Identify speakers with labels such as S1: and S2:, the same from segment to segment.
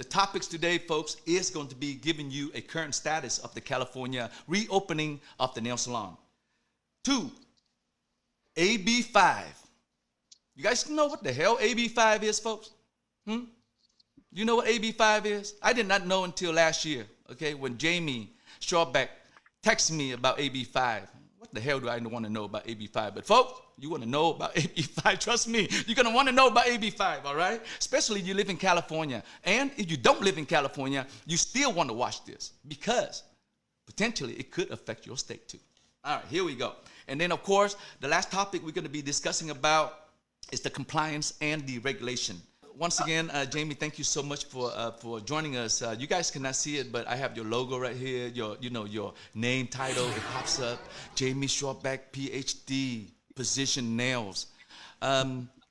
S1: The topics today, folks, is going to be giving you a current status of the California reopening of the nail salon. 2, AB5. You guys know what the hell AB5 is, folks? You know what AB5 is? I did not know until last year, okay, when Jaime Schrabeck texted me about AB5. What the hell do I want to know about AB5? But folks, you want to know about AB5, trust me, you're going to want to know about AB5, all right? Especially if you live in California. And if you don't live in California, you still want to watch this because potentially it could affect your state too. All right, here we go. And then, of course, the last topic we're going to be discussing about is the compliance and deregulation. Once again, Jaime, thank you so much for joining us. You guys cannot see it, but I have your logo right here, your name, title, it pops up. Jaime Schrabeck, PhD, position nails.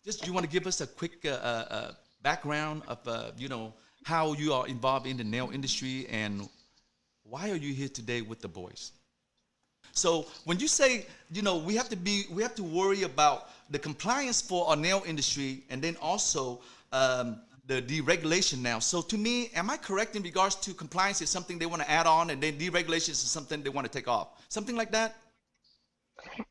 S1: Just you want to give us a quick background of how you are involved in the nail industry and why are you here today with the boys? So when you say, we have to worry about the compliance for our nail industry and then also the deregulation now. So to me, am I correct in regards to compliance is something they want to add on and then deregulation is something they want to take off? Something like that?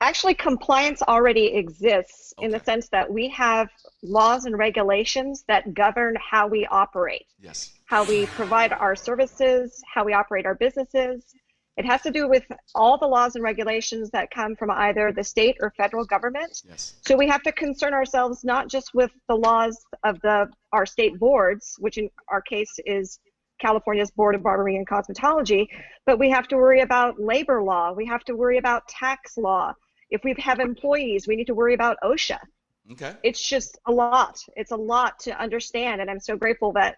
S2: Actually, compliance already exists in the sense that we have laws and regulations that govern how we operate.
S1: Yes.
S2: How we provide our services, how we operate our businesses. It has to do with all the laws and regulations that come from either the state or federal government.
S1: Yes.
S2: So we have to concern ourselves not just with the laws of our state boards, which in our case is California's Board of Barbering and Cosmetology, but we have to worry about labor law. We have to worry about tax law. If we have employees, we need to worry about OSHA.
S1: Okay.
S2: It's just a lot. It's a lot to understand, and I'm so grateful that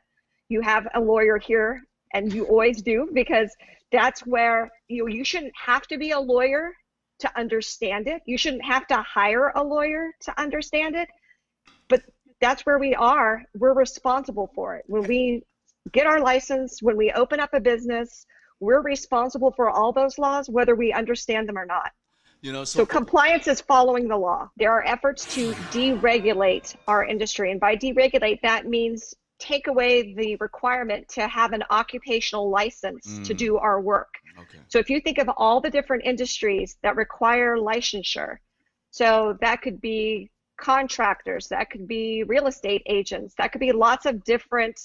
S2: you have a lawyer here, and you always do, because that's where you shouldn't have to be a lawyer to understand it. You shouldn't have to hire a lawyer to understand it, but that's where we are. We're responsible for it. When we get our license, when we open up a business, we're responsible for all those laws, whether we understand them or not. So compliance is following the law. There are efforts to deregulate our industry, and by deregulate, that means take away the requirement to have an occupational license to do our work.
S1: Okay.
S2: So if you think of all the different industries that require licensure, so that could be contractors, that could be real estate agents, that could be lots of different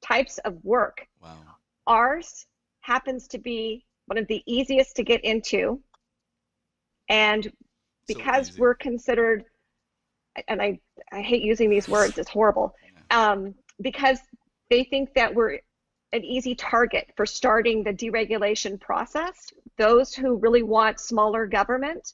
S2: types of work.
S1: Wow.
S2: Ours happens to be one of the easiest to get into, and because we're considered, and I hate using these words, it's horrible, because they think that we're an easy target for starting the deregulation process. Those who really want smaller government,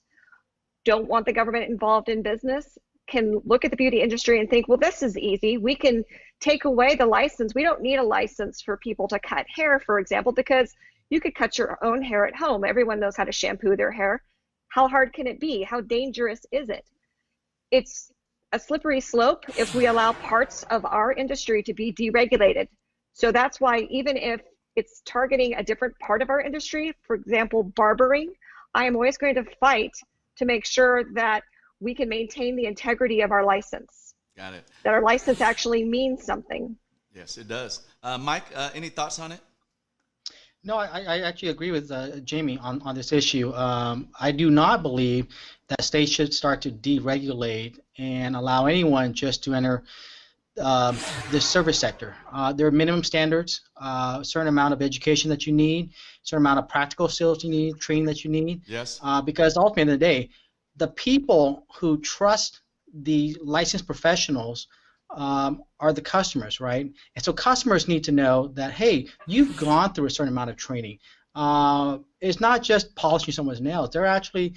S2: don't want the government involved in business, can look at the beauty industry and think, well, this is easy. We can take away the license. We don't need a license for people to cut hair, for example, because you could cut your own hair at home. Everyone knows how to shampoo their hair. How hard can it be? How dangerous is it? It's a slippery slope if we allow parts of our industry to be deregulated. So that's why even if it's targeting a different part of our industry, for example, barbering, I am always going to fight to make sure that we can maintain the integrity of our license.
S1: Got it.
S2: That our license actually means something.
S1: Yes, it does. Mike, any thoughts on it?
S3: No, I actually agree with Jaime on this issue. I do not believe that states should start to deregulate and allow anyone just to enter the service sector. There are minimum standards, a certain amount of education that you need, a certain amount of practical skills you need, training that you need.
S1: Yes.
S3: Because ultimately, at the end of the day, the people who trust the licensed professionals are the customers, right? And so customers need to know that, hey, you've gone through a certain amount of training. It's not just polishing someone's nails. They're actually,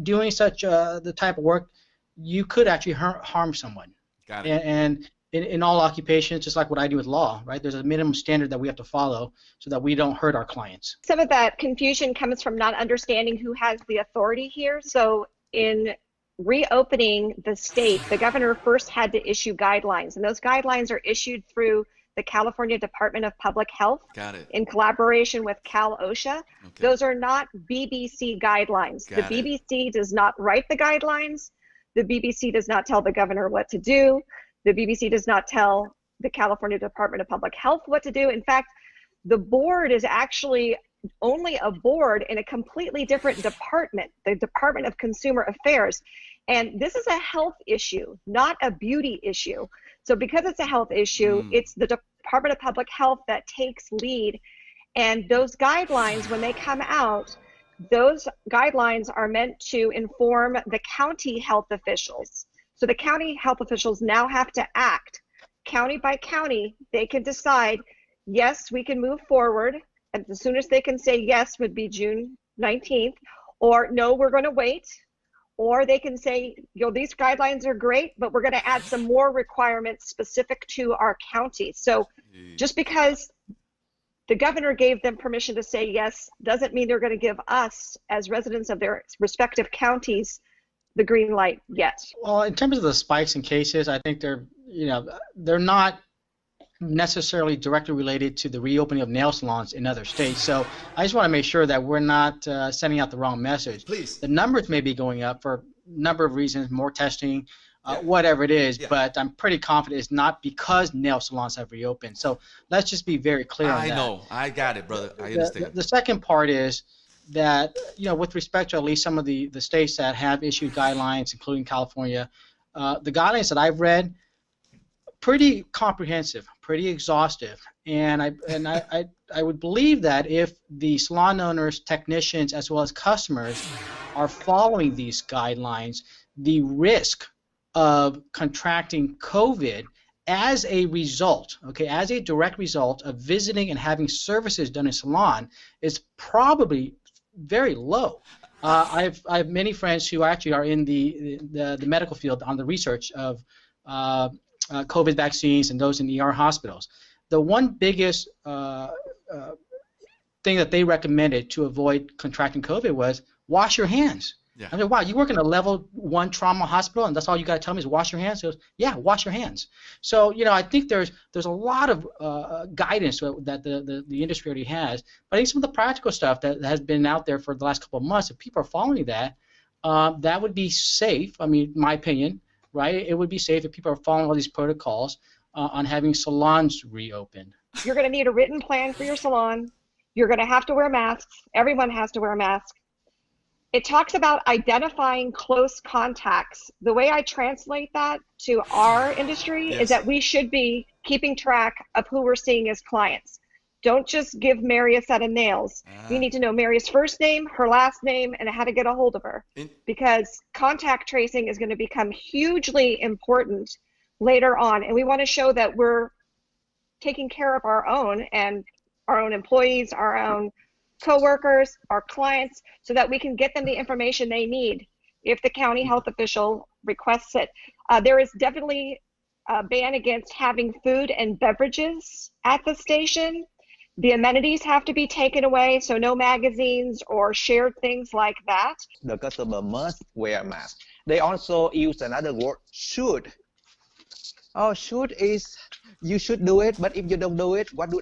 S3: doing such the type of work you could actually harm someone.
S1: Got it.
S3: And in all occupations, just like what I do with law, right? There's a minimum standard that we have to follow so that we don't hurt our clients.
S2: Some of that confusion comes from not understanding who has the authority here. So in reopening the state, the governor first had to issue guidelines, and those guidelines are issued through the California Department of Public Health.
S1: Got it.
S2: In collaboration with Cal OSHA.
S1: Okay.
S2: Those are not BBC guidelines.
S1: Got
S2: the
S1: it.
S2: BBC does not write the guidelines. The BBC does not tell the governor what to do. The BBC does not tell the California Department of Public Health what to do. In fact, the board is actually only a board in a completely different department, the Department of Consumer Affairs. And this is a health issue, not a beauty issue. So because it's a health issue, it's the Department of Public Health that takes lead. And those guidelines, when they come out, those guidelines are meant to inform the county health officials. So the county health officials now have to act. County by county, they can decide, yes, we can move forward. And as soon as they can say yes would be June 19th, or no, we're going to wait. Or they can say, you know, these guidelines are great, but we're going to add some more requirements specific to our county. So just because the governor gave them permission to say yes doesn't mean they're going to give us, as residents of their respective counties, the green light yet.
S3: Well, in terms of the spikes in cases, I think they're not necessarily directly related to the reopening of nail salons in other states. So I just want to make sure that we're not sending out the wrong message.
S1: Please.
S3: The numbers may be going up for a number of reasons, more testing, whatever it is, but I'm pretty confident it's not because nail salons have reopened. So let's just be very clear on that.
S1: I know. I got it, brother. I understand.
S3: The second part is that, with respect to at least some of the states that have issued guidelines, including California, the guidelines that I've read, pretty comprehensive, pretty exhaustive, and I would believe that if the salon owners, technicians, as well as customers are following these guidelines, the risk of contracting COVID as a result, as a direct result of visiting and having services done in salon is probably very low. I have many friends who actually are in the medical field on the research of COVID vaccines and those in ER hospitals. The one biggest thing that they recommended to avoid contracting COVID was wash your hands. Yeah. I mean, wow, you work in a level 1 trauma hospital and that's all you got to tell me is wash your hands? He goes, yeah, wash your hands. So, I think there's a lot of guidance that the industry already has. But I think some of the practical stuff that has been out there for the last couple of months, if people are following that, that would be safe. I mean, my opinion, right? It would be safe if people are following all these protocols on having salons reopened.
S2: You're going to need a written plan for your salon. You're going to have to wear masks. Everyone has to wear a mask. It talks about identifying close contacts. The way I translate that to our industry is that we should be keeping track of who we're seeing as clients. Don't just give Mary a set of nails. You need to know Mary's first name, her last name, and how to get a hold of her. Because contact tracing is going to become hugely important later on. And we want to show that we're taking care of our own and our own employees, our own coworkers, our clients, so that we can get them the information they need if the county health official requests it. There is definitely a ban against having food and beverages at the station. The amenities have to be taken away, so no magazines or shared things like that.
S4: The customer must wear a mask. They also use another word, should. Oh, should is you should do it, but if you don't do it, what do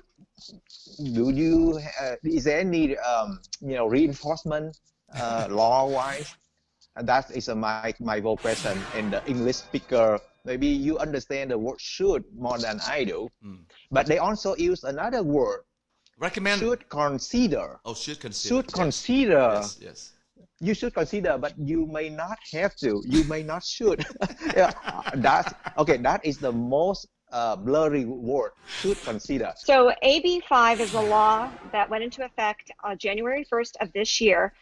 S4: you? Is there any reinforcement law-wise? And that is my whole question. And the English speaker, maybe you understand the word should more than I do, but they also use another word.
S1: Recommend.
S4: Should consider.
S1: Oh, should consider.
S4: Should consider.
S1: Yes.
S4: You should consider, but you may not have to. You may not should. That is the most blurry word. Should consider.
S2: So AB 5 is a law that went into effect on January 1st of this year.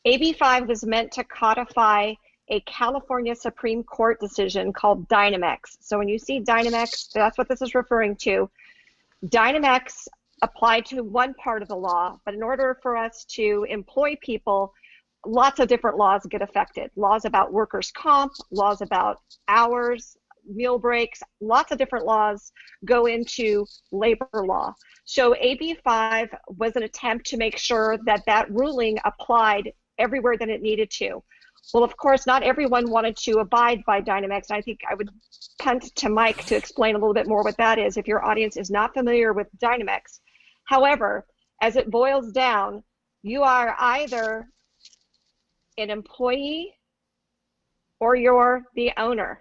S2: AB 5 was meant to codify a California Supreme Court decision called Dynamex. So when you see Dynamex, that's what this is referring to. Dynamex applied to one part of the law, but in order for us to employ people, lots of different laws get affected. Laws about workers' comp, laws about hours, meal breaks, lots of different laws go into labor law. So AB 5 was an attempt to make sure that that ruling applied everywhere that it needed to. Well, of course, not everyone wanted to abide by Dynamex. I think I would punt to Mike to explain a little bit more what that is if your audience is not familiar with Dynamex. However, as it boils down, you are either an employee or you're the owner.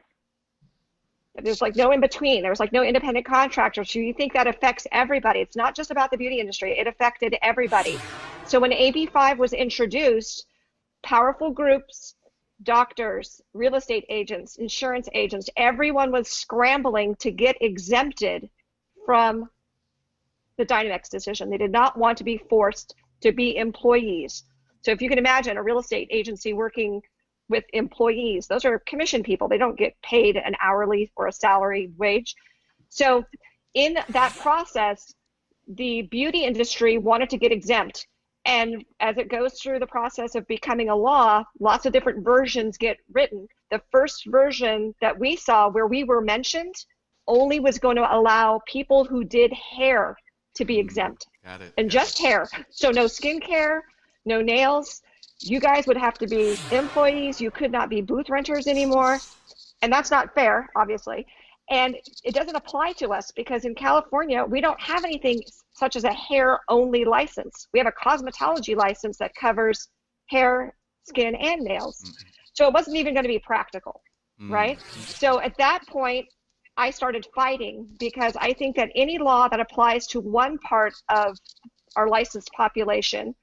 S2: There's like no in between. There's like no independent contractors. So you think that affects everybody. It's not just about the beauty industry. It affected everybody. So when AB5 was introduced, powerful groups, doctors, real estate agents, insurance agents, everyone was scrambling to get exempted from the Dynamex decision. They did not want to be forced to be employees. So if you can imagine a real estate agency working with employees, those are commission people. They don't get paid an hourly or a salary wage. So in that process, the beauty industry wanted to get exempt. And as it goes through the process of becoming a law, lots of different versions get written. The first version that we saw where we were mentioned only was going to allow people who did hair to be exempt.
S1: Got it.
S2: And just hair. So no skincare, no nails. You guys would have to be employees. You could not be booth renters anymore. And that's not fair, obviously. And it doesn't apply to us because in California, we don't have anything such as a hair-only license. We have a cosmetology license that covers hair, skin, and nails. So it wasn't even going to be practical, right? So at that point, I started fighting because I think that any law that applies to one part of our licensed population,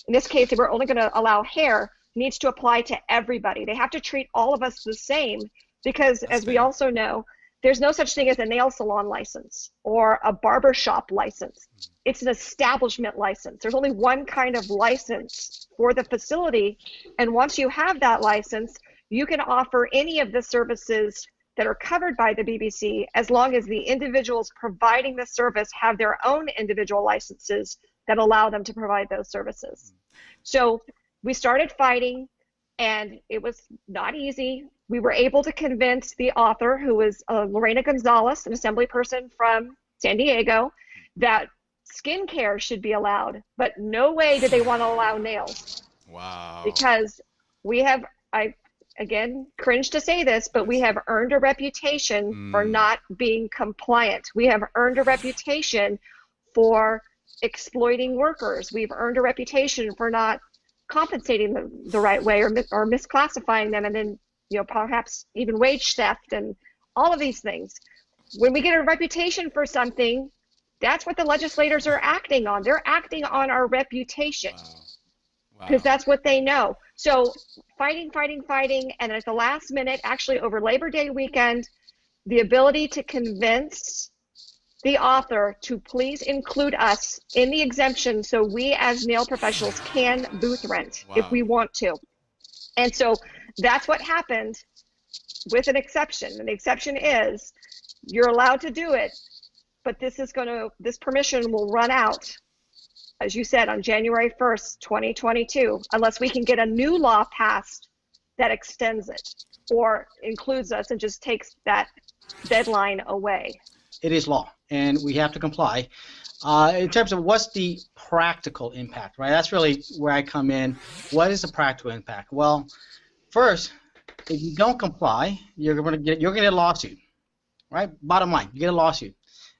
S2: in this case, if we're only going to allow hair, needs to apply to everybody. They have to treat all of us the same because, as we also know, there's no such thing as a nail salon license or a barber shop license. It's an establishment license. There's only one kind of license for the facility. And once you have that license, you can offer any of the services that are covered by the BBC as long as the individuals providing the service have their own individual licenses that allow them to provide those services. So we started fighting, and it was not easy. We were able to convince the author, who was Lorena Gonzalez, an assembly person from San Diego, that skincare should be allowed, but no way did they want to allow nails.
S1: Wow.
S2: Because we have, I again cringe to say this, but we have earned a reputation for not being compliant. We have earned a reputation for exploiting workers. We've earned a reputation for not compensating them the right way or misclassifying them, and then perhaps even wage theft and all of these things. When we get a reputation for something, that's what the legislators are acting on. They're acting on our reputation because that's what they know. So fighting, and at the last minute, actually over Labor Day weekend, the ability to convince the author to please include us in the exemption so we as nail professionals can booth rent if we want to. And so that's what happened with an exception. And the exception is you're allowed to do it, but this permission will run out, as you said, on January 1st, 2022, unless we can get a new law passed that extends it or includes us and just takes that deadline away.
S3: It is law, and we have to comply. In terms of what's the practical impact, right? That's really where I come in. What is the practical impact? Well, first, if you don't comply, you're going to get a lawsuit, right? Bottom line, you get a lawsuit.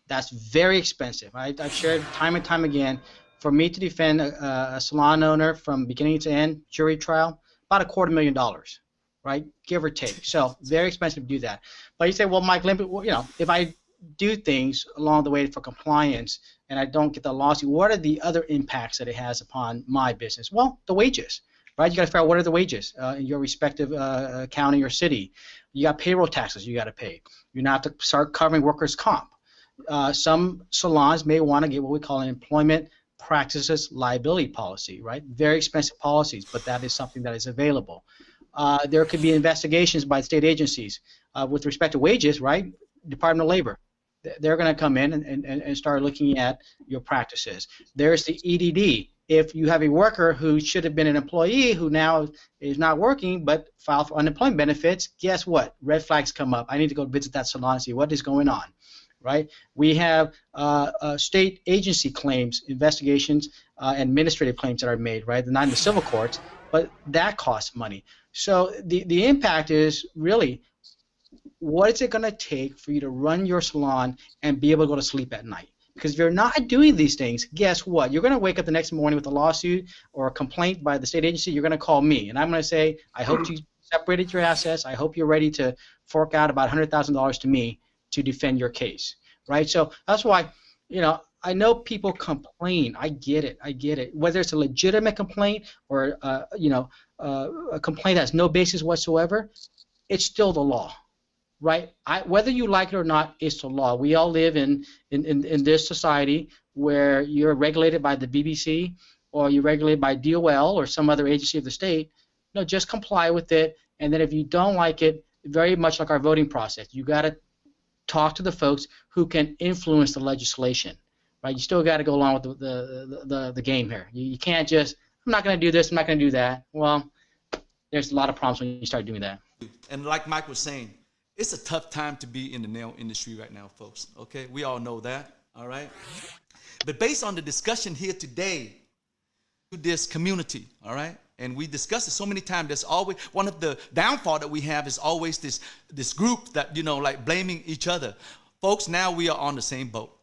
S3: That's very expensive. I've shared time and time again. For me to defend a salon owner from beginning to end, jury trial, about $250,000, right? Give or take. So very expensive to do that. But you say, well, Mike, if I do things along the way for compliance and I don't get the lawsuit, what are the other impacts that it has upon my business? Well, the wages, right? You got to figure out what are the wages in your respective county or city. You got payroll taxes you got to pay. You now have to start covering workers' comp. Some salons may want to get what we call an employment practices liability policy, right? Very expensive policies, but that is something that is available. There could be investigations by state agencies with respect to wages, right? Department of Labor. They're going to come in and start looking at your practices. There's the EDD. If you have a worker who should have been an employee who now is not working but filed for unemployment benefits, guess what? Red flags come up. I need to go visit that salon and see what is going on, right? We have state agency claims, investigations, administrative claims that are made, right? They're not in the civil courts, but that costs money. So the impact is really, what is it going to take for you to run your salon and be able to go to sleep at night? Because if you're not doing these things, guess what? You're going to wake up the next morning with a lawsuit or a complaint by the state agency. You're going to call me, and I'm going to say, I hope you separated your assets. I hope you're ready to fork out about $100,000 to me to defend your case, right? So that's why, I know people complain. I get it. Whether it's a legitimate complaint or a complaint that has no basis whatsoever, it's still the law, right? Whether you like it or not, it's the law. We all live in this society where you're regulated by the BBC or you're regulated by DOL or some other agency of the state. No, just comply with it. And then if you don't like it, very much like our voting process, you got to talk to the folks who can influence the legislation. Right, you still got to go along with the game here. You can't just, I'm not going to do this, I'm not going to do that. Well, there's a lot of problems when you start doing that.
S1: And like Mike was saying, it's a tough time to be in the nail industry right now, folks. Okay, we all know that. All right, but based on the discussion here today, this community, all right, and we discussed it so many times. There's always one of the downfall that we have is always this group that like blaming each other. Folks, now we are on the same boat.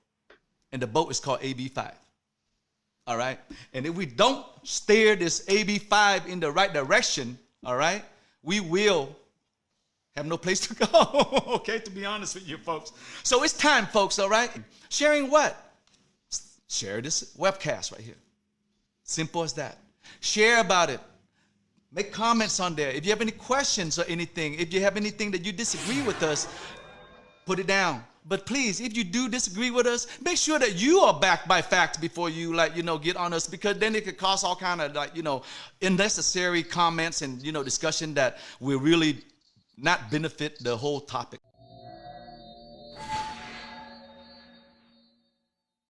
S1: And the boat is called AB5, all right? And if we don't steer this AB5 in the right direction, all right, we will have no place to go, okay, to be honest with you folks. So it's time, folks, all right? Sharing what? Share this webcast right here. Simple as that. Share about it. Make comments on there. If you have any questions or anything, if you have anything that you disagree with us, put it down. But please, if you do disagree with us, make sure that you are backed by facts before you get on us, because then it could cause all kind of unnecessary comments and discussion that will really not benefit the whole topic.